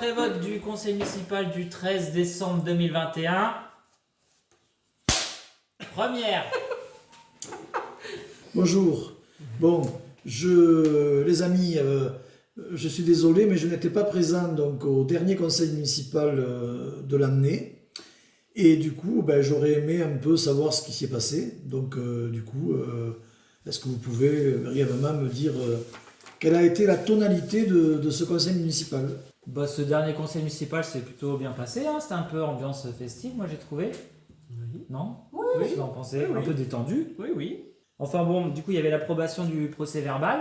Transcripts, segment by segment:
après vote du conseil municipal du 13 décembre 2021, première. Bonjour. Bon, les amis, je suis désolé, mais je n'étais pas présent donc, au dernier conseil municipal de l'année. Et du coup, j'aurais aimé un peu savoir ce qui s'y est passé. Donc, est-ce que vous pouvez brièvement me dire quelle a été la tonalité de ce conseil municipal? Ce dernier conseil municipal s'est plutôt bien passé, hein. C'était un peu ambiance festive, moi j'ai trouvé. Oui. Non? Oui. Qu'est-ce que vous en pensez? Oui, Un oui. peu détendu. Oui, oui. Enfin bon, du coup il y avait l'approbation du procès verbal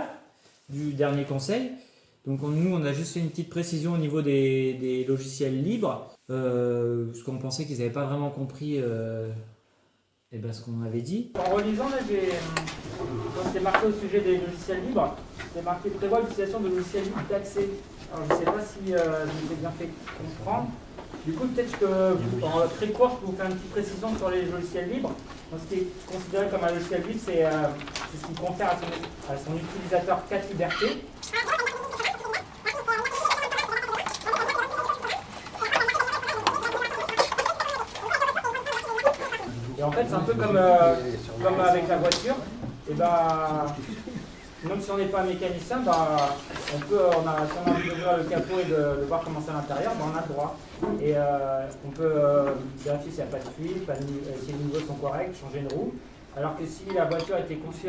du dernier conseil. Donc nous on a juste fait une petite précision au niveau des logiciels libres, parce qu'on pensait qu'ils n'avaient pas vraiment compris ce qu'on avait dit. En relisant, là, quand c'était marqué au sujet des logiciels libres, c'était marqué prévoit l'utilisation de logiciels libres d'accès. Alors je ne sais pas si je vous ai bien fait comprendre. Du coup, peut-être que en très court, je peux vous faire une petite précision sur les logiciels libres. Donc, ce qui est considéré comme un logiciel libre, c'est ce qui confère à son utilisateur 4 libertés. Et en fait, c'est un peu comme avec la voiture. Et même si on n'est pas mécanicien, si on a envie d'ouvrir le capot et de voir comment c'est à l'intérieur, on a le droit. Et on peut vérifier s'il n'y a pas de fuite, si les niveaux sont corrects, changer une roue. Alors que si la voiture a été conçue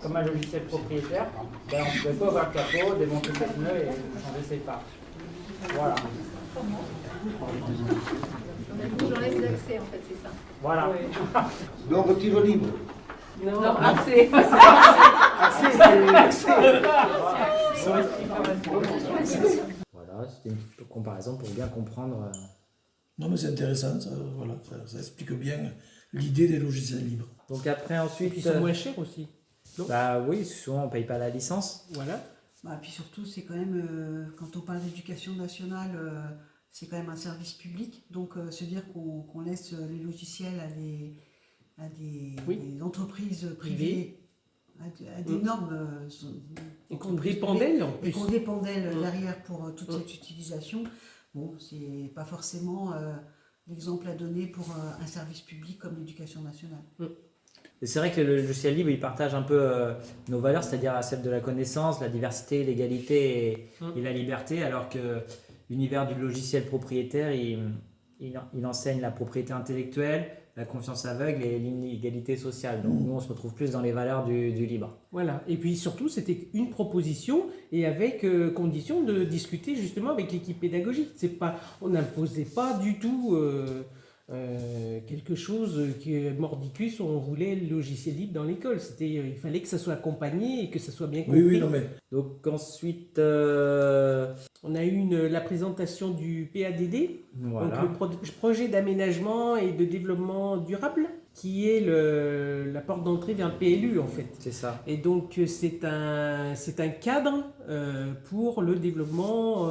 comme un logiciel propriétaire, on ne pouvait pas ouvrir le capot, démonter ses pneus et changer ses phares. Voilà. J'enlève l'accès en fait, c'est ça. Voilà. Donc, tiro libre. Non, accès. Voilà, c'était une petite comparaison pour bien comprendre. Non, mais c'est intéressant, ça explique bien l'idée des logiciels libres. Donc après, ensuite... Ils sont moins chers aussi. Non. Oui, souvent on ne paye pas la licence. Voilà. Puis surtout, c'est quand même, quand on parle d'éducation nationale, c'est quand même un service public. Donc se dire qu'on laisse les logiciels à des entreprises privées, à des normes. Et qu'on dépend d'elles en plus. Et qu'on dépend d'elles derrière pour toute cette utilisation. Bon, c'est pas forcément l'exemple à donner pour un service public comme l'éducation nationale. Et c'est vrai que le logiciel libre, il partage un peu nos valeurs, c'est-à-dire celle de la connaissance, la diversité, l'égalité et la liberté, alors que l'univers du logiciel propriétaire, il enseigne la propriété intellectuelle, la confiance aveugle et l'inégalité sociale. Donc nous, on se retrouve plus dans les valeurs du libre. Voilà. Et puis surtout, c'était une proposition et avec condition de discuter justement avec l'équipe pédagogique. On n'imposait pas du tout quelque chose qui est mordicus, on voulait le logiciel libre dans l'école. Il fallait que ça soit accompagné et que ça soit bien compris. Oui, non mais... Donc ensuite... On a eu la présentation du PADD, Voilà. donc le projet d'aménagement et de développement durable, qui est la porte d'entrée vers le PLU en fait. C'est ça. Et donc c'est un cadre pour le développement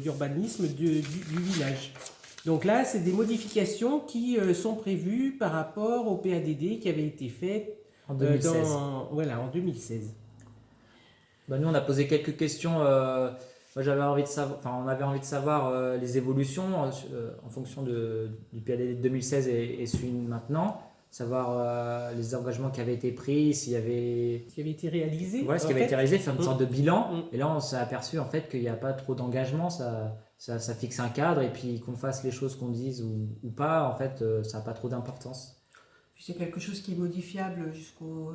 d'urbanisme du village. Donc là, c'est des modifications qui sont prévues par rapport au PADD qui avait été fait En 2016. en 2016. Nous, on a posé quelques questions. Moi, on avait envie de savoir les évolutions en fonction du PADD de 2016 et celui de maintenant. Savoir les engagements qui avaient été pris, s'il y avait... Ce qui avait été réalisé. Voilà, ce qui avait été réalisé, faire une sorte de bilan. Et là, on s'est aperçu en fait qu'il n'y a pas trop d'engagement. Ça fixe un cadre et puis qu'on fasse les choses qu'on dise ou pas, en fait, ça n'a pas trop d'importance. Puis c'est quelque chose qui est modifiable jusqu'au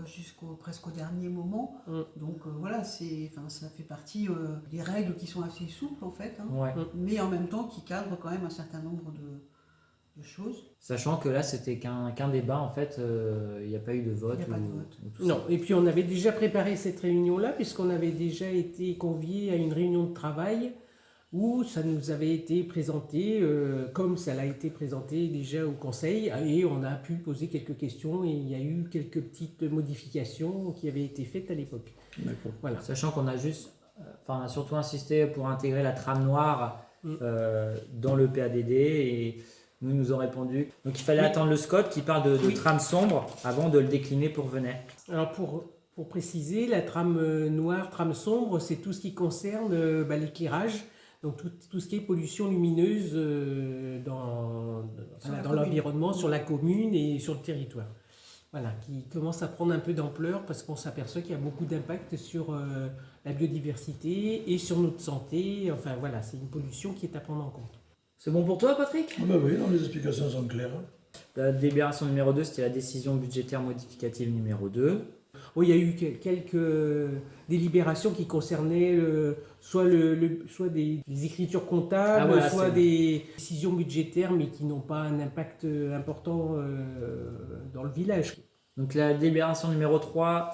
presque au dernier moment. Donc voilà, ça fait partie des règles qui sont assez souples en fait, Ouais. mais en même temps qui cadrent quand même un certain nombre de choses. Sachant que là, c'était qu'un débat, en fait, il n'y a pas eu de vote. Il n'y a pas de vote. ou tout Non, ça. et puis on avait déjà préparé cette réunion-là, puisqu'on avait déjà été conviés à une réunion de travail où ça nous avait été présenté, comme ça l'a été présenté déjà au conseil, et on a pu poser quelques questions, et il y a eu quelques petites modifications qui avaient été faites à l'époque. D'accord. Voilà. Sachant qu'on a on a surtout insisté pour intégrer la trame noire dans le PADD et nous ont répondu. Donc il fallait attendre le SCOT qui parle de trame sombre avant de le décliner pour Venay. Alors pour préciser, la trame noire, trame sombre, c'est tout ce qui concerne l'éclairage. Donc tout ce qui est pollution lumineuse dans l'environnement, sur la commune et sur le territoire. Voilà, qui commence à prendre un peu d'ampleur parce qu'on s'aperçoit qu'il y a beaucoup d'impact sur la biodiversité et sur notre santé. Enfin voilà, c'est une pollution qui est à prendre en compte. C'est bon pour toi, Patrick? Ah bah oui, non, les explications sont claires. La délibération numéro 2, c'était la décision budgétaire modificative numéro 2. Oui, il y a eu quelques délibérations qui concernaient soit des écritures comptables, voilà, soit c'est des décisions budgétaires, mais qui n'ont pas un impact important dans le village. Donc la délibération numéro 3,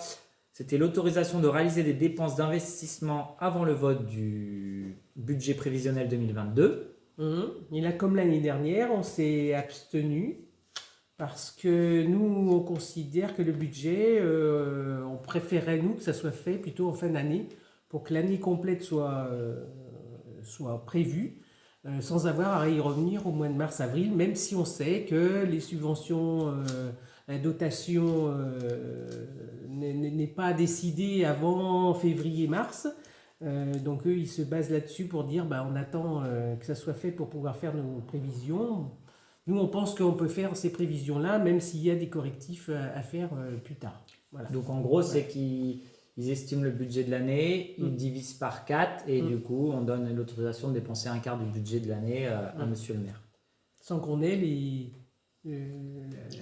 c'était l'autorisation de réaliser des dépenses d'investissement avant le vote du budget prévisionnel 2022. Et là, comme l'année dernière, on s'est abstenu parce que nous, on considère que le budget, on préférait, nous, que ça soit fait plutôt en fin d'année pour que l'année complète soit prévue sans avoir à y revenir au mois de mars-avril, même si on sait que les subventions, la dotation n'est pas décidée avant février-mars. Donc eux, ils se basent là-dessus pour dire on attend que ça soit fait pour pouvoir faire nos prévisions. Nous, on pense qu'on peut faire ces prévisions-là, même s'il y a des correctifs à faire plus tard. Voilà. Donc en gros, c'est qu'ils estiment le budget de l'année, ils divisent par 4 et du coup, on donne l'autorisation de dépenser un quart du budget de l'année à monsieur le maire. Sans qu'on ait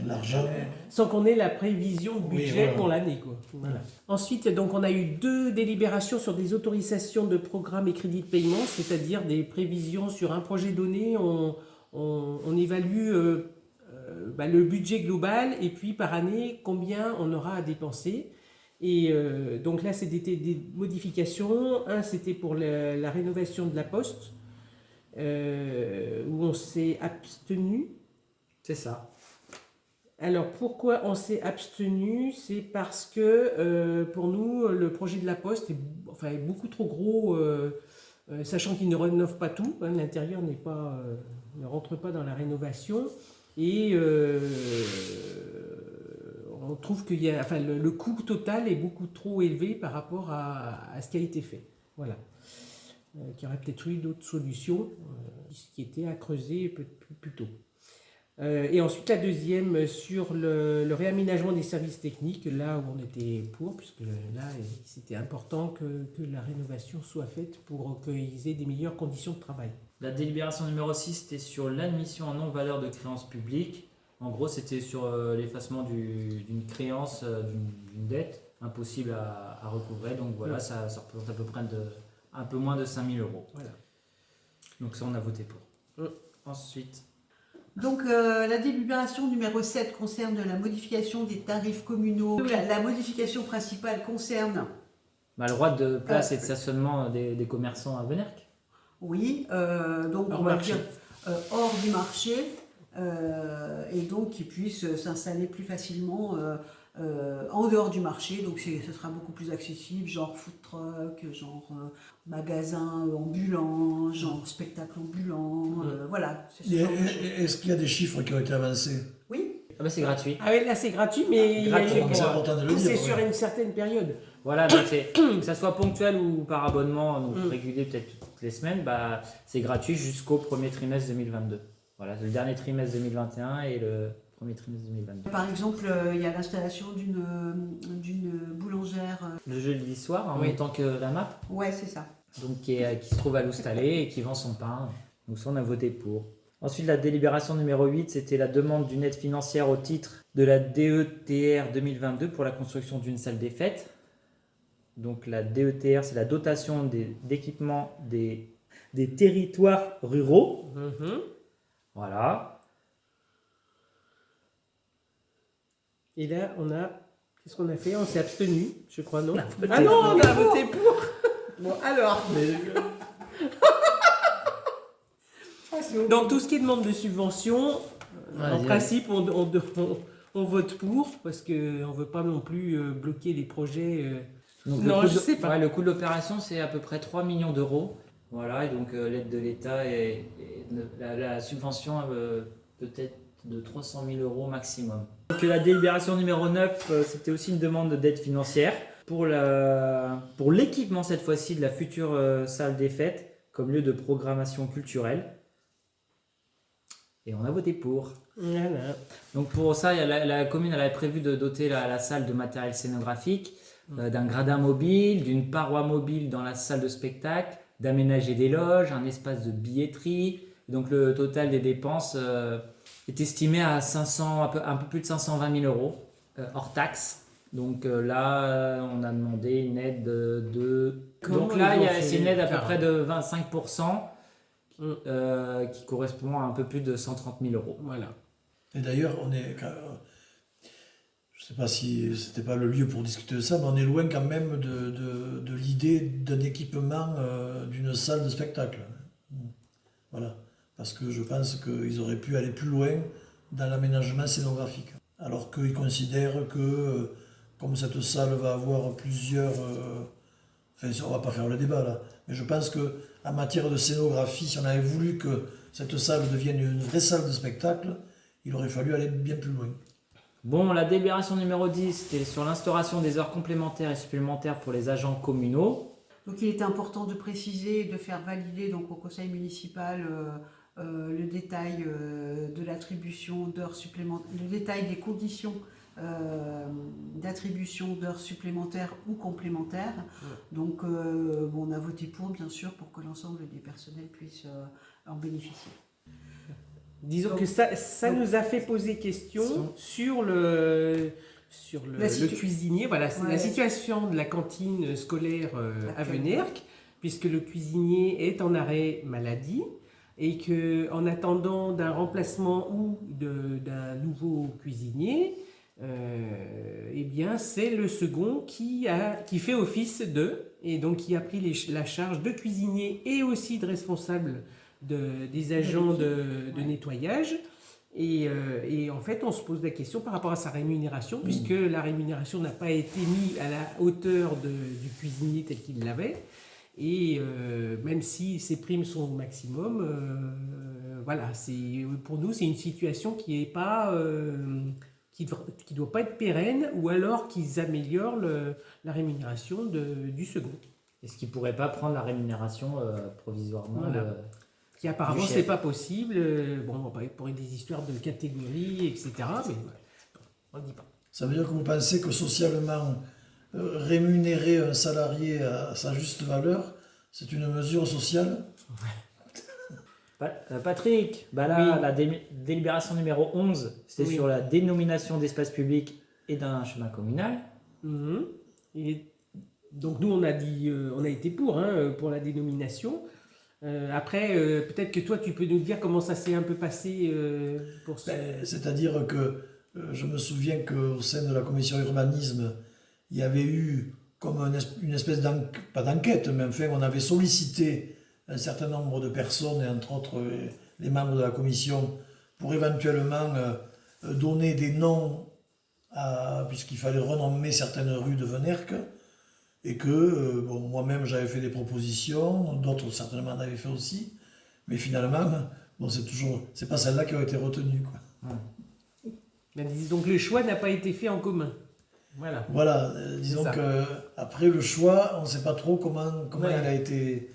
L'argent. sans qu'on ait la prévision de budget voilà. pour l'année, quoi. Voilà. Ensuite, donc, on a eu 2 délibérations sur des autorisations de programmes et crédits de paiement, c'est-à-dire des prévisions sur un projet donné. On évalue le budget global et puis par année, combien on aura à dépenser. Et donc là, c'était des modifications. Un, c'était pour la rénovation de la poste, où on s'est abstenu. C'est ça. Alors pourquoi on s'est abstenu? C'est parce que pour nous, le projet de la poste est beaucoup trop gros, sachant qu'il ne rénove pas tout. L'intérieur ne rentre pas dans la rénovation. Et on trouve que le coût total est beaucoup trop élevé par rapport à ce qui a été fait. Voilà. Qu'il y aurait peut-être eu d'autres solutions, qui étaient à creuser plus tôt. Et ensuite, la deuxième sur le réaménagement des services techniques, là où on était pour, puisque là, c'était important que la rénovation soit faite pour qu'ils aient des meilleures conditions de travail. La délibération numéro 6, c'était sur l'admission en non-valeur de créances publiques. En gros, c'était sur l'effacement d'une créance, d'une dette impossible à recouvrer. Donc voilà, ça représente à peu près un peu moins de 5 000 euros. Voilà. Donc ça, on a voté pour. Ensuite... Donc la délibération numéro 7 concerne la modification des tarifs communaux. La modification principale concerne... le droit de place et de stationnement des commerçants à Venerque. Oui, donc on va dire hors du marché, et donc qu'ils puissent s'installer plus facilement en dehors du marché. Donc ce sera beaucoup plus accessible, genre food truck, genre magasin ambulant, genre spectacle ambulant, voilà. Est-ce qu'il y a des chiffres qui ont été avancés? Oui. Ah c'est gratuit. Ah oui, là c'est gratuit, mais C'est important de le dire. c'est sur une certaine période. Voilà, donc que ça soit ponctuel ou par abonnement, donc régulier peut-être toutes les semaines, c'est gratuit jusqu'au premier trimestre 2022. Voilà, c'est le dernier trimestre 2021 et le premier trimestre 2022. Par exemple, il y a l'installation d'une boulangère. Le jeudi soir, en même temps que la MAP, Ouais, c'est ça. donc qui se trouve à l'Oustalé et qui vend son pain. Donc ça, on a voté pour. Ensuite, la délibération numéro 8, c'était la demande d'une aide financière au titre de la DETR 2022 pour la construction d'une salle des fêtes. Donc la DETR, c'est la dotation d'équipement des territoires ruraux. Voilà. Et là, qu'est-ce qu'on a fait? On s'est abstenu, je crois, non? Ah non, on a voté pour. Bon, alors. Donc tout ce qui est demande de subvention, en principe, on vote pour, parce qu'on ne veut pas non plus bloquer les projets. Donc, je sais pas. Le coût de l'opération, c'est à peu près 3 millions d'euros. Voilà, et donc l'aide de l'État et la subvention peut-être de 300 000 euros maximum. Donc la délibération numéro 9, c'était aussi une demande d'aide financière pour l'équipement cette fois-ci de la future salle des fêtes comme lieu de programmation culturelle. Et on a voté pour. Voilà. Donc pour ça, la commune elle avait prévu de doter la salle de matériel scénographique, d'un gradin mobile, d'une paroi mobile dans la salle de spectacle, d'aménager des loges, un espace de billetterie. Donc le total des dépenses est estimé à 500, un peu plus de 520 000 euros hors taxes. Donc là, on a demandé une aide de... Comment Donc là, ils ont fait c'est une aide à peu Clara près de 25%. Qui correspond à un peu plus de 130 000 euros. Voilà. Et d'ailleurs, je ne sais pas si c'était pas le lieu pour discuter de ça, mais on est loin quand même de l'idée d'un équipement d'une salle de spectacle. Voilà. Parce que je pense qu'ils auraient pu aller plus loin dans l'aménagement scénographique. Alors qu'ils considèrent que, comme cette salle va avoir plusieurs... Enfin, on ne va pas faire le débat là, mais je pense qu'en matière de scénographie, si on avait voulu que cette salle devienne une vraie salle de spectacle, il aurait fallu aller bien plus loin. Bon, la délibération numéro 10, c'était sur l'instauration des heures complémentaires et supplémentaires pour les agents communaux. Donc il était important de préciser, de faire valider donc, au conseil municipal le détail de l'attribution d'heures supplémentaires, le détail des conditions d'attribution d'heures supplémentaires ou complémentaires. Donc on a voté pour, bien sûr, pour que l'ensemble des personnels puissent en bénéficier. Disons Donc, que ça nous a fait poser question sur le cuisinier, voilà, c'est la situation de la cantine scolaire à Venerque, puisque le cuisinier est en arrêt maladie et qu'en attendant d'un remplacement ou d'un nouveau cuisinier, eh bien c'est le second qui fait office et donc qui a pris la charge de cuisinier et aussi de responsable des agents de nettoyage. Et en fait, on se pose la question par rapport à sa rémunération, puisque la rémunération n'a pas été mise à la hauteur du cuisinier tel qu'il l'avait. Et même si ses primes sont au maximum, voilà, pour nous, c'est une situation qui est pas... qui doit pas être pérenne, ou alors qu'ils améliorent la rémunération du second. Est-ce qu'ils ne pourraient pas prendre la rémunération provisoirement Voilà. Qui apparemment c'est pas possible, bon, pour des histoires de catégorie, etc. Mais on ne dit pas. Ça veut dire que vous pensez que socialement, rémunérer un salarié à sa juste valeur, c'est une mesure sociale? Patrick, là, la délibération numéro 11, c'était sur la dénomination d'espace public et d'un chemin communal. Et donc nous, on a été pour la dénomination. Après, peut-être que toi, tu peux nous dire comment ça s'est un peu passé pour ce... C'est-à-dire que je me souviens qu'au sein de la commission urbanisme, il y avait eu comme une espèce pas d'enquête, mais enfin, on avait sollicité un certain nombre de personnes, et entre autres les membres de la commission, pour éventuellement donner des noms, puisqu'il fallait renommer certaines rues de Venerque, et que moi-même j'avais fait des propositions, d'autres certainement en avaient fait aussi, mais finalement, c'est pas celle-là qui a été retenue, quoi. Donc le choix n'a pas été fait en commun. Voilà, disons que après le choix, on ne sait pas trop comment il a été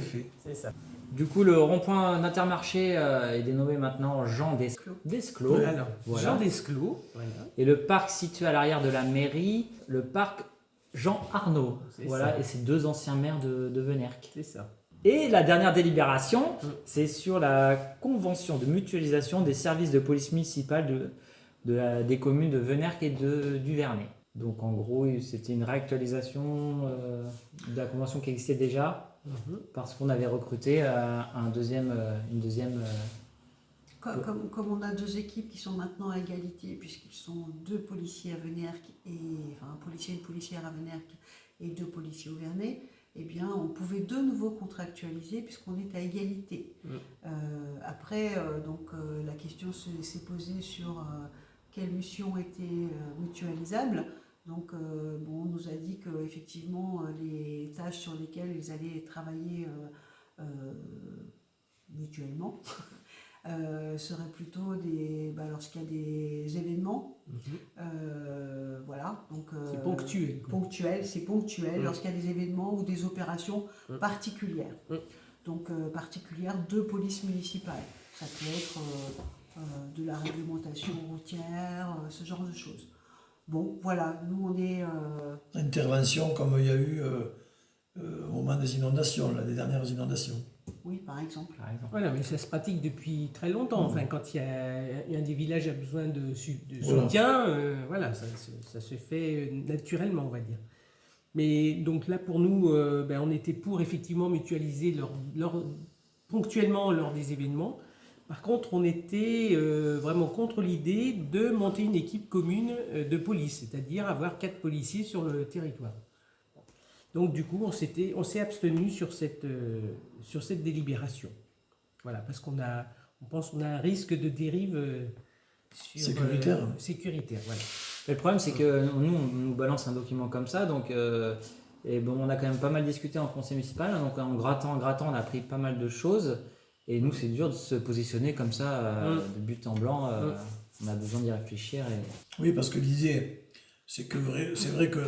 fait. C'est ça. Du coup, le rond-point d'Intermarché est dénommé maintenant Jean Desclos. Alors, voilà. Jean Desclos. Voilà. Et le parc situé à l'arrière de la mairie, le parc Jean Arnaud. Voilà, et c'est 2 anciens maires de Venerque. C'est ça. Et la dernière délibération, c'est sur la convention de mutualisation des services de police municipale des communes de Venerque et du Vernet. Donc en gros, c'était une réactualisation de la convention qui existait déjà, parce qu'on avait recruté une deuxième... Comme on a 2 équipes qui sont maintenant à égalité, puisqu'ils sont 2 policiers à Venerque, un policier et une policière à Venerque et 2 policiers au Vernet, eh bien on pouvait de nouveau contractualiser puisqu'on est à égalité. Après, la question s'est posée sur quelles missions étaient mutualisables. Donc on nous a dit qu'effectivement les tâches sur lesquelles ils allaient travailler mutuellement seraient plutôt lorsqu'il y a des événements, voilà, donc c'est ponctuel. C'est ponctuel lorsqu'il y a des événements ou des opérations particulières. donc particulière de police municipale. Ça peut être de la réglementation routière, ce genre de choses. Bon, voilà, nous on est... Intervention comme il y a eu au moment des inondations, là, des dernières inondations. Oui, par exemple. Voilà, mais ça se pratique depuis très longtemps. Enfin, quand il y a un des villages a besoin de Voilà. soutien, voilà, ça se fait naturellement, on va dire. Mais donc là, pour nous, on était pour effectivement mutualiser ponctuellement lors des événements. Par contre, on était vraiment contre l'idée de monter une équipe commune de police, c'est-à-dire avoir 4 policiers sur le territoire. Donc du coup, on s'est abstenu sur cette délibération. Voilà, parce qu'on pense qu'on a un risque de dérive Sécuritaire. Sécuritaire, voilà. Mais le problème, c'est que nous, on nous balance un document comme ça, donc et bon, on a quand même pas mal discuté en conseil municipal, donc en grattant, on a appris pas mal de choses, et nous, c'est dur de se positionner comme ça, de but en blanc. On a besoin d'y réfléchir. Oui, parce que l'idée, c'est vrai que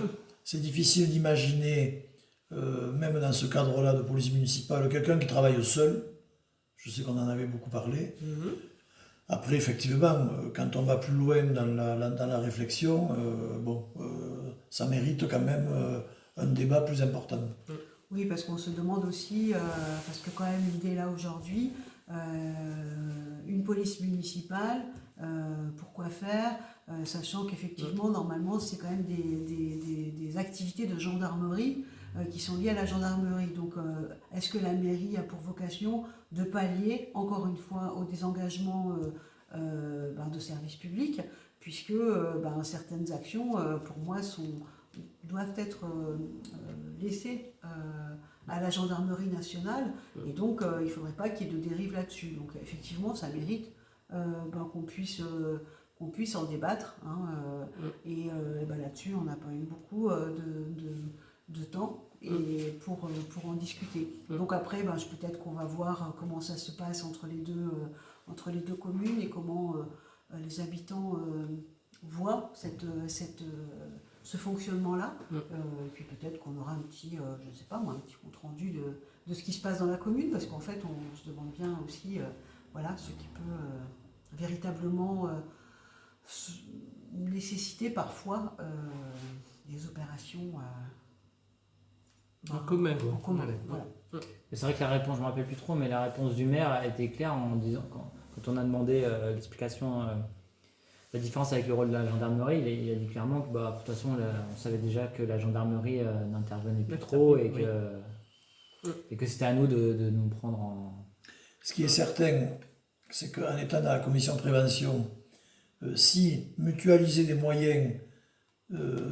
c'est difficile d'imaginer, même dans ce cadre-là de police municipale, quelqu'un qui travaille seul. Je sais qu'on en avait beaucoup parlé. Après, effectivement, quand on va plus loin dans la réflexion, ça mérite quand même un débat plus important. Oui, parce qu'on se demande aussi, parce que quand même l'idée là aujourd'hui, une police municipale, pourquoi faire, sachant qu'effectivement, normalement, c'est quand même des activités de gendarmerie qui sont liées à la gendarmerie. Donc, est-ce que la mairie a pour vocation de pallier, encore une fois, au désengagement de services publics, puisque certaines actions, pour moi, doivent être laissées à la gendarmerie nationale, et donc il ne faudrait pas qu'il y ait de dérive là-dessus. Donc effectivement, ça mérite qu'on puisse en débattre, et là-dessus, on n'a pas eu beaucoup de temps pour en discuter. Donc après, peut-être qu'on va voir comment ça se passe entre les deux communes, et comment les habitants voient ce fonctionnement-là. Et puis peut-être qu'on aura un petit compte rendu de ce qui se passe dans la commune, parce qu'en fait, on se demande bien aussi ce qui peut véritablement nécessiter parfois des opérations en commun. Voilà. C'est vrai que la réponse, je ne me rappelle plus trop, mais la réponse du maire a été claire en disant, quand on a demandé l'explication, la différence avec le rôle de la gendarmerie, il a dit clairement que de toute façon, on savait déjà que la gendarmerie n'intervenait plus trop, et que c'était à nous de nous prendre en... Ce qui est certain, c'est qu'en étant dans la commission de prévention, si mutualiser des moyens,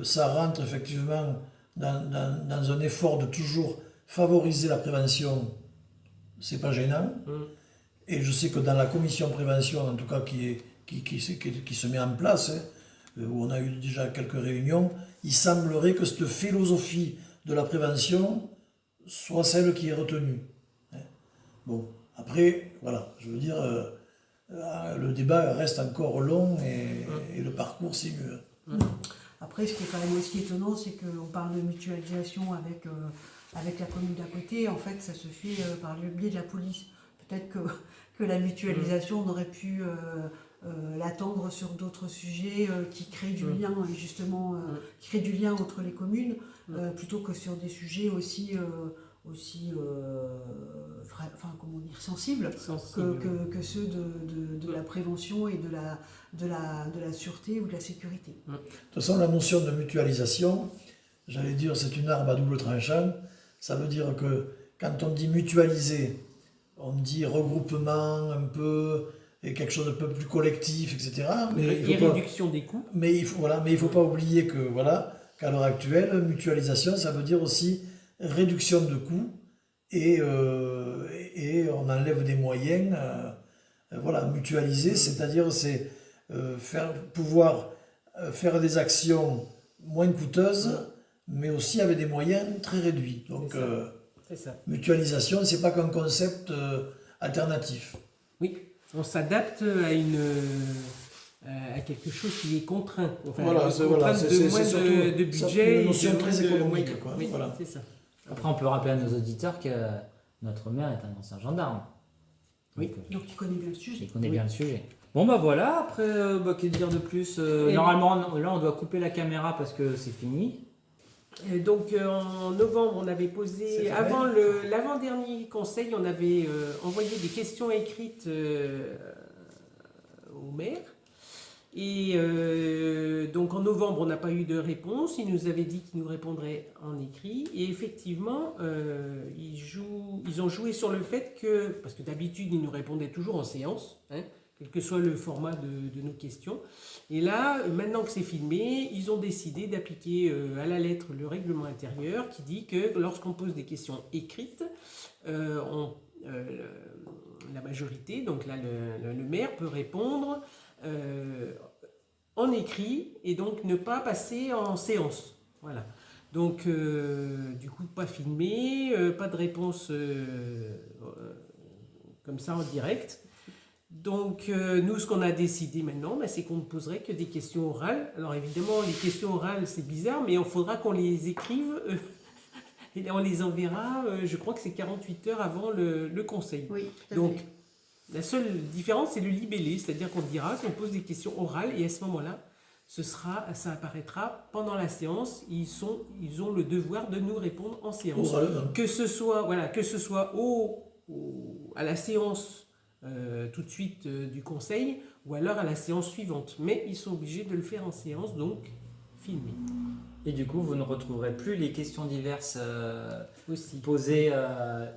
ça rentre effectivement dans un effort de toujours favoriser la prévention, c'est pas gênant. Et je sais que dans la commission de prévention, en tout cas qui se met en place, où on a eu déjà quelques réunions, il semblerait que cette philosophie de la prévention soit celle qui est retenue. Bon, après, voilà, je veux dire, le débat reste encore long, et le parcours sinue. Après, ce qui est quand même aussi étonnant, c'est qu'on parle de mutualisation avec la commune d'à côté. En fait, ça se fait par le biais de la police. Peut-être que la mutualisation, on aurait pu l'attendre sur d'autres sujets qui créent du lien, justement, qui créent du lien entre les communes, plutôt que sur des sujets aussi sensibles que ceux de la prévention et de la sûreté ou de la sécurité. De toute façon, la notion de mutualisation, j'allais dire, c'est une arme à double tranchant. Ça veut dire que quand on dit mutualiser, on dit regroupement un peu, et quelque chose de peu plus collectif, etc. Et réduction des coûts. Mais il faut pas oublier que qu'à l'heure actuelle, mutualisation, ça veut dire aussi réduction de coûts, et on enlève des moyens. Mutualiser, c'est-à-dire pouvoir faire des actions moins coûteuses, mais aussi avec des moyens très réduits. Donc c'est ça. Mutualisation, c'est pas qu'un concept alternatif. Oui, on s'adapte à quelque chose qui est contraint. Enfin, c'est moins surtout de budget. une notion très économique. C'est ça. Après, on peut rappeler à nos auditeurs que notre maire est un ancien gendarme. Oui. Donc tu connais bien le sujet. Il connaît Oui. bien le sujet. Bon bah voilà, après, que dire de plus Et- Normalement, là on doit couper la caméra parce que c'est fini. Et donc en novembre, on avait posé, C'est avant l'avant-dernier conseil, on avait envoyé des questions écrites au maire. Et donc en novembre, on n'a pas eu de réponse. Il nous avait dit qu'il nous répondrait en écrit. Et effectivement, ils ont joué sur le fait que, parce que d'habitude, ils nous répondaient toujours en séance, hein, quel que soit le format de nos questions. Et là, maintenant que c'est filmé, ils ont décidé d'appliquer à la lettre le règlement intérieur qui dit que lorsqu'on pose des questions écrites, la majorité, donc là le maire peut répondre en écrit et donc ne pas passer en séance. Voilà. Donc du coup pas filmé, pas de réponse comme ça en direct. Donc nous ce qu'on a décidé maintenant, c'est qu'on ne poserait que des questions orales. Alors évidemment les questions orales c'est bizarre, mais il faudra qu'on les écrive et on les enverra, je crois que c'est 48 heures avant le conseil. Oui, tout à Donc, fait. la seule différence, c'est le libellé, c'est-à-dire qu'on dira qu'on pose des questions orales et à ce moment-là, ça apparaîtra pendant la séance. Ils ont le devoir de nous répondre en séance. Oralement. Que ce soit à la séance tout de suite du conseil ou alors à la séance suivante. Mais ils sont obligés de le faire en séance, donc filmé Et du coup, vous ne retrouverez plus les questions diverses aussi. posées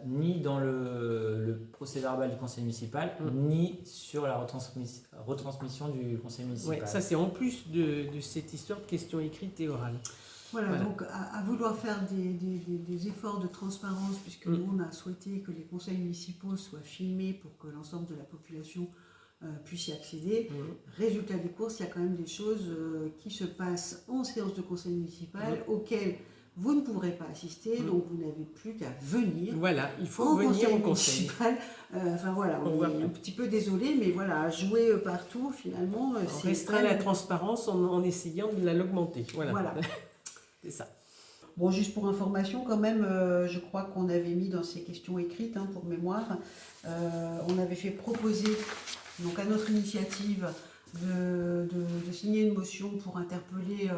ni dans le procès-verbal du conseil municipal, ni sur la retransmission du conseil municipal. Ouais, ça c'est en plus de cette histoire de questions écrites et orales. Voilà, donc à vouloir faire des efforts de transparence, puisque nous on a souhaité que les conseils municipaux soient filmés pour que l'ensemble de la population puisse y accéder. Résultat des courses, il y a quand même des choses qui se passent en séance de conseil municipal auxquelles vous ne pourrez pas assister, donc vous n'avez plus qu'à venir. Voilà, il faut En venir au conseil. municipal. Enfin voilà, on est un petit peu désolé, mais voilà, jouer partout finalement, On c'est restreint la transparence en essayant de l'augmenter. Voilà. C'est ça. Bon, juste pour information, quand même, je crois qu'on avait mis dans ces questions écrites, pour mémoire, on avait fait proposer, donc à notre initiative, de signer une motion pour interpeller,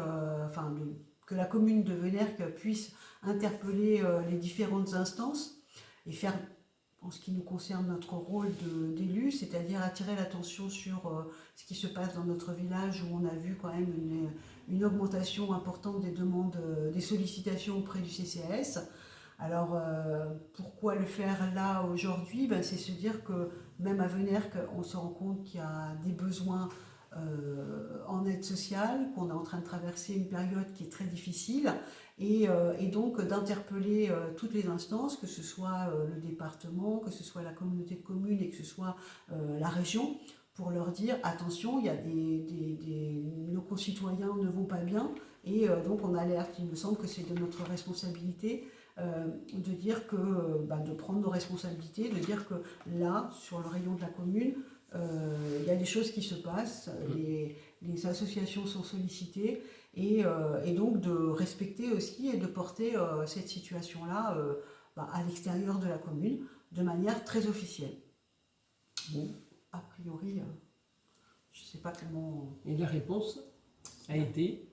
que la commune de Venerque puisse interpeller les différentes instances et faire, en ce qui nous concerne, notre rôle d'élu, c'est-à-dire attirer l'attention sur ce qui se passe dans notre village où on a vu quand même une augmentation importante des demandes, des sollicitations auprès du CCAS. Alors, pourquoi le faire là aujourd'hui ? C'est se dire que même à Venerque, on se rend compte qu'il y a des besoins en aide sociale, qu'on est en train de traverser une période qui est très difficile, et donc d'interpeller toutes les instances, que ce soit le département, que ce soit la communauté de communes et que ce soit la région, pour leur dire attention, il y a nos concitoyens ne vont pas bien, et donc on alerte. Il me semble que c'est de notre responsabilité de dire que, de prendre nos responsabilités, de dire que là, sur le rayon de la commune, il y a des choses qui se passent, les associations sont sollicitées, et donc de respecter aussi et de porter cette situation-là à l'extérieur de la commune, de manière très officielle. Bon, a priori, je ne sais pas comment... Et la réponse a été...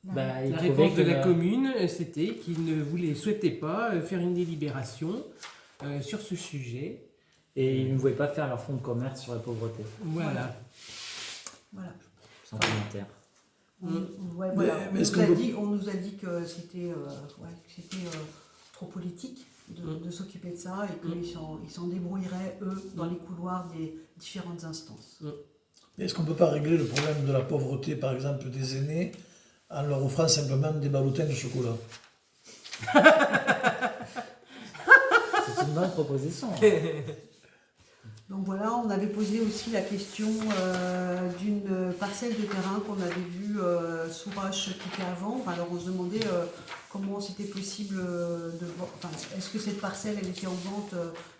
Bah, il La trouvait réponse que de la commune, c'était qu'ils ne souhaitaient pas faire une délibération sur ce sujet. Et ils ne voulaient pas faire leur fonds de commerce sur la pauvreté. Voilà. Voilà. Sans commentaire. Ouais, voilà. Mais On nous a dit que c'était trop politique de s'occuper de ça et qu'ils s'en débrouilleraient, eux, dans les couloirs des différentes instances. Est-ce qu'on ne peut pas régler le problème de la pauvreté, par exemple, des aînés, en leur offrant simplement des ballottins de chocolat ? C'est une bonne proposition. Donc voilà, on avait posé aussi la question d'une parcelle de terrain qu'on avait vue sous Roche qui était avant. Alors on se demandait comment c'était possible est-ce que cette parcelle elle était en vente,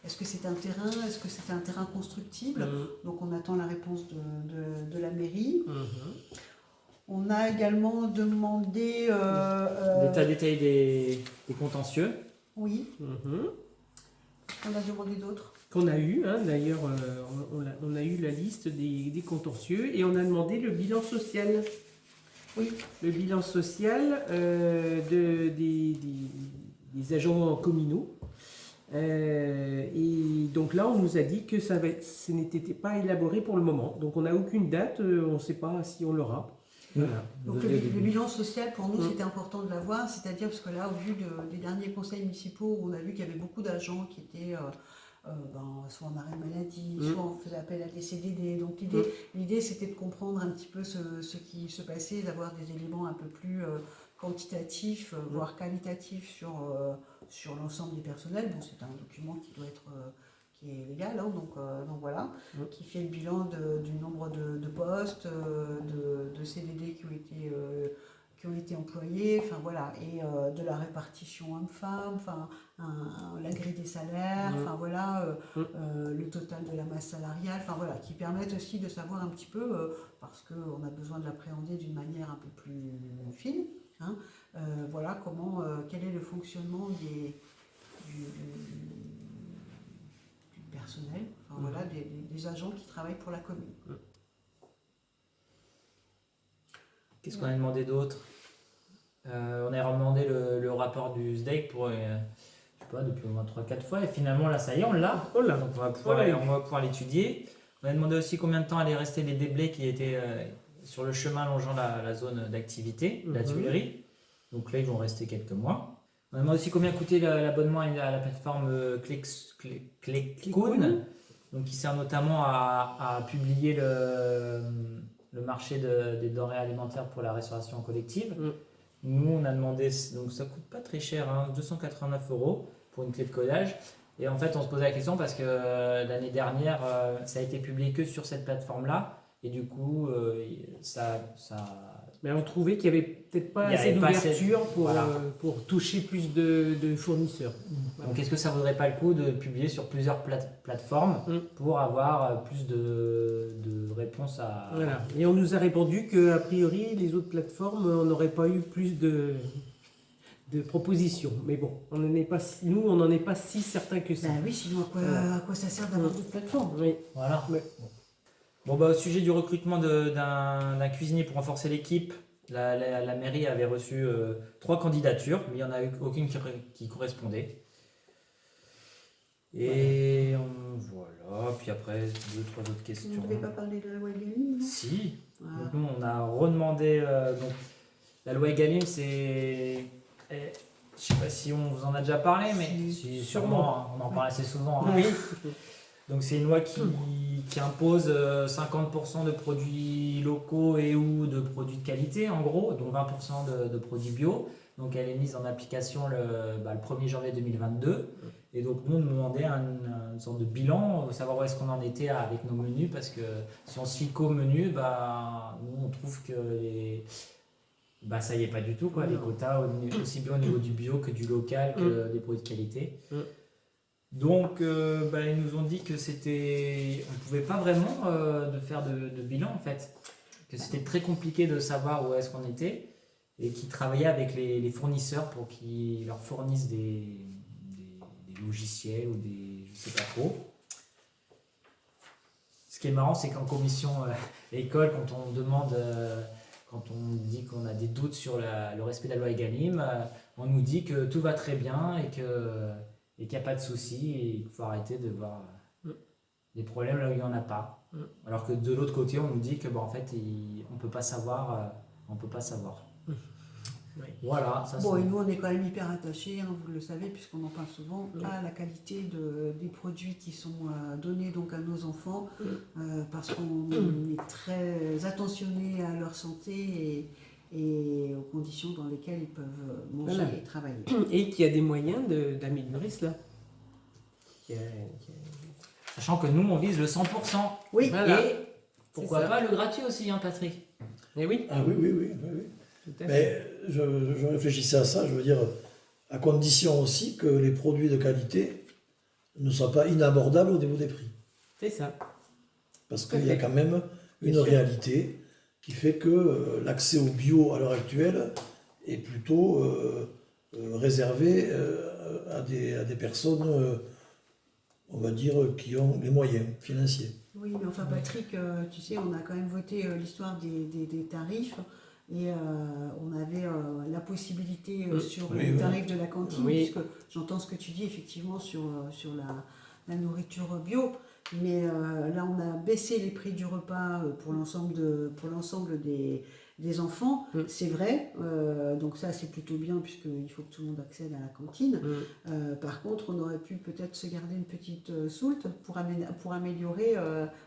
est-ce que c'est un terrain, est-ce que c'était un terrain constructible. Donc on attend la réponse de la mairie. On a également demandé... L'état détaillé des contentieux. Oui. On a demandé d'autres. Qu'on a eu, hein, d'ailleurs, on a eu la liste des contentieux et on a demandé le bilan social. Oui. Le bilan social des agents communaux. Et donc là, on nous a dit que ce n'était pas élaboré pour le moment. Donc on n'a aucune date, on ne sait pas si on l'aura. Voilà. Donc le bilan social, pour nous, c'était important de l'avoir, c'est-à-dire parce que là, au vu des derniers conseils municipaux, on a vu qu'il y avait beaucoup d'agents qui étaient soit en arrêt maladie, soit on faisait appel à des CDD. Donc l'idée, c'était de comprendre un petit peu ce qui se passait, d'avoir des éléments un peu plus quantitatifs, voire qualitatifs sur l'ensemble des personnels. Bon, c'est un document qui doit être... qui est légal, hein, donc voilà, qui fait le bilan du nombre de postes, de CDD qui ont été employés, enfin voilà, et de la répartition homme-femme, enfin la grille des salaires, enfin voilà, le total de la masse salariale, enfin voilà, qui permettent aussi de savoir un petit peu, parce qu'on a besoin de l'appréhender d'une manière un peu plus fine, hein, voilà quel est le fonctionnement du personnel, enfin, voilà, des agents qui travaillent pour la commune. Qu'est-ce qu'on a demandé d'autre? On a demandé le rapport du SDEC pour, je sais pas, depuis au moins 3-4 fois, et finalement là ça y est, on l'a. Donc on va pouvoir l'étudier. On a demandé aussi combien de temps allaient rester les déblais qui étaient sur le chemin longeant la zone d'activité, la Tuilerie. Donc là ils vont rester quelques mois. On a demandé aussi combien coûtait l'abonnement à la plateforme Clickcoon, donc qui sert notamment à publier le marché des denrées alimentaires pour la restauration collective. Nous, on a demandé, donc ça coûte pas très cher, hein, 289 € pour une clé de codage. Et en fait, on se posait la question parce que l'année dernière, ça a été publié que sur cette plateforme-là. Et du coup, Mais on trouvait qu'il n'y avait peut-être pas assez d'ouverture pour toucher plus de fournisseurs. Donc est-ce que ça ne vaudrait pas le coup de publier sur plusieurs plateformes pour avoir plus de réponses à... Voilà. Et on nous a répondu qu'a priori, les autres plateformes, on n'aurait pas eu plus de propositions. Mais bon, on n'en est pas si certains que ça. Ben oui, sinon à quoi ça sert d'avoir d'autres plateformes? Oui. Voilà. Ouais. Bon, au sujet du recrutement d'un cuisinier pour renforcer l'équipe, la mairie avait reçu 3 candidatures, mais il n'y en a eu aucune qui correspondait. Et voilà, puis après, 2-3 autres questions. Vous ne devez pas parler de la loi Egalim, non? Si. Donc nous, on a redemandé... donc, la loi Egalim, c'est... je ne sais pas si on vous en a déjà parlé, mais sûrement, on en parle assez souvent. Hein. Oui. Donc c'est une loi qui impose 50% de produits locaux et ou de produits de qualité, en gros, dont 20% de produits bio. Donc elle est mise en application le 1er janvier 2022. Et donc nous, on nous demandait une sorte de bilan, savoir où est-ce qu'on en était avec nos menus, parce que si on se fie qu'aux menus, nous on trouve que ça y est pas du tout, quoi. Les quotas, aussi bien au niveau du bio que du local, que des produits de qualité. Donc ils nous ont dit que on ne pouvait pas vraiment de faire de bilan en fait, que c'était très compliqué de savoir où est-ce qu'on était et qu'ils travaillaient avec les fournisseurs pour qu'ils leur fournissent des logiciels ou je sais pas trop. Ce qui est marrant, c'est qu'en commission école, quand on demande, quand on dit qu'on a des doutes sur le respect de la loi Egalim, on nous dit que tout va très bien et qu'il n'y a pas de souci et qu'il faut arrêter de voir des problèmes là où il n'y en a pas. Alors que de l'autre côté, on nous dit que en fait, on ne peut pas savoir. Oui. Voilà. Et nous, on est quand même hyper attachés, hein, vous le savez, puisqu'on en parle souvent, à la qualité des produits qui sont donnés donc à nos enfants, parce qu'on est très attentionné à leur santé et aux conditions dans lesquelles ils peuvent manger et travailler. Et qu'il y a des moyens d'améliorer cela. Sachant que nous, on vise le 100%. Oui. Voilà. Et pourquoi pas le gratuit aussi, hein, Patrick? Et oui. Ah oui. Mais je réfléchissais à ça, je veux dire, à condition aussi que les produits de qualité ne soient pas inabordables au niveau des prix. C'est ça. Parce qu'il y a quand même une réalité qui fait que l'accès au bio à l'heure actuelle est plutôt réservé à des personnes on va dire, qui ont les moyens financiers. Oui, mais enfin Patrick, tu sais, on a quand même voté l'histoire des tarifs et on avait la possibilité sur Oui, le oui. tarif de la cantine, Oui. puisque j'entends ce que tu dis effectivement sur la nourriture bio, mais là on a baissé les prix du repas pour l'ensemble des enfants, c'est vrai, donc ça c'est plutôt bien puisqu'il faut que tout le monde accède à la cantine. Par contre, on aurait pu peut-être se garder une petite soulte pour améliorer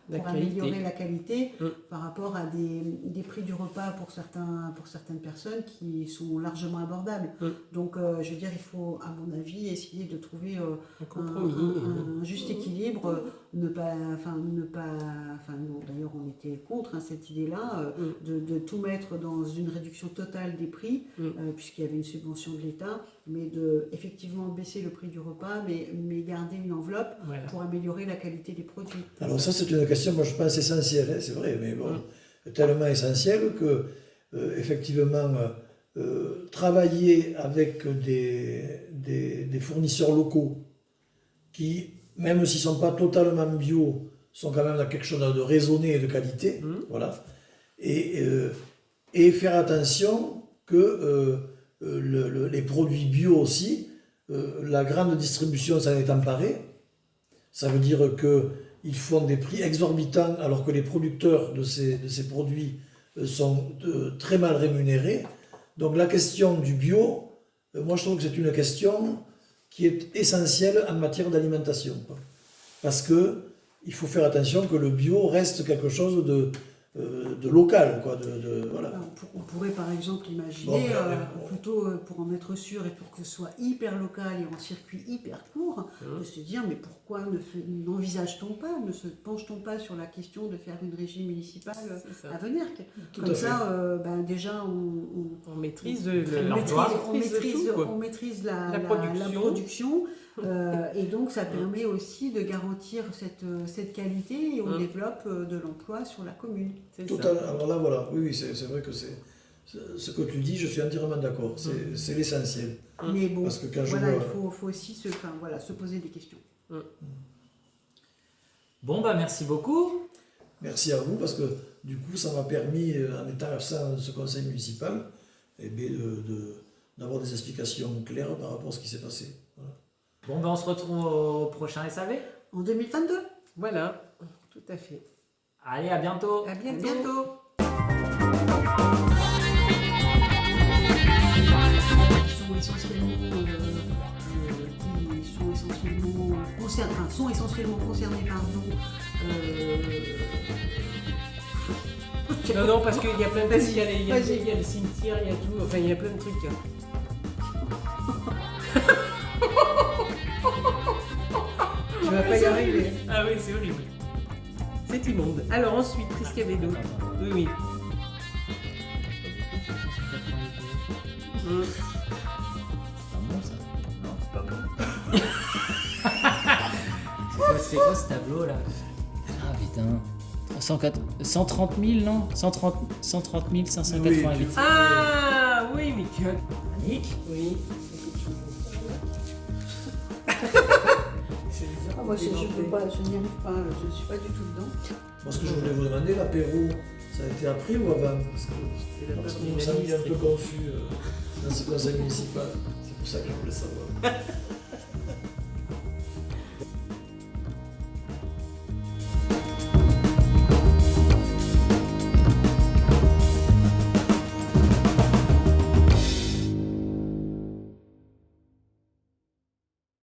la qualité par rapport à des prix du repas pour certaines personnes qui sont largement abordables. Donc, je veux dire, il faut, à mon avis, essayer de trouver Un compromis. un juste équilibre, nous, d'ailleurs, on était contre cette idée-là, de tout mettre dans une réduction totale des prix, puisqu'il y avait une subvention de l'État, mais de effectivement baisser le prix du repas, mais garder une enveloppe pour améliorer la qualité des produits. Alors ça, c'est une question, moi je pense, essentielle, hein, c'est vrai, mais bon, tellement essentielle que, effectivement, travailler avec des fournisseurs locaux qui, même s'ils ne sont pas totalement bio, sont quand même dans quelque chose de raisonné et de qualité, voilà, et faire attention que les produits bio aussi, la grande distribution s'en est emparée. Ça veut dire qu'ils font des prix exorbitants alors que les producteurs de ces produits sont très mal rémunérés. Donc la question du bio, moi je trouve que c'est une question qui est essentielle en matière d'alimentation. Parce qu'il faut faire attention que le bio reste quelque chose de local, quoi, voilà. On pourrait par exemple imaginer, plutôt pour en être sûr et pour que ce soit hyper local et en circuit hyper court, de se dire mais pourquoi n'envisage-t-on pas, ne se penche-t-on pas sur la question de faire une régie municipale à Venirque. Comme ça, déjà on maîtrise on maîtrise la production. Et donc ça permet aussi de garantir cette qualité et on développe de l'emploi sur la commune. Alors là voilà, oui, c'est vrai que c'est ce que tu dis, je suis entièrement d'accord, c'est l'essentiel. Mais bon, parce que quand il faut aussi se poser des questions. Bon, merci beaucoup. Merci à vous, parce que du coup ça m'a permis, en étant absent de ce conseil municipal, d'avoir des explications claires par rapport à ce qui s'est passé. Voilà. Bon, on se retrouve au prochain SAV. En 2022. Voilà, tout à fait. Allez, à bientôt. À bientôt. À bientôt. Sont essentiellement concernés, Non, parce qu'il y a plein de trucs, il y a le cimetière, il y a tout, enfin il y a plein de trucs. Je vais pas y arriver. Ah oui, c'est horrible. C'est immonde. Alors ensuite, qu'est-ce qu'il y avait d'autre? Oui. C'est pas bon ça. Non, c'est pas bon. C'est quoi ce tableau là? Ah putain. 130 000 non 130 588. Ah oui, mais tu as... Nick. Oui. Moi, je n'y arrive pas, je ne suis pas du tout dedans. Moi, ce que je voulais vous demander, l'apéro, ça a été après ou avant? Parce que ça me dit un peu confus dans ce conseil municipal. C'est pour ça que je voulais savoir.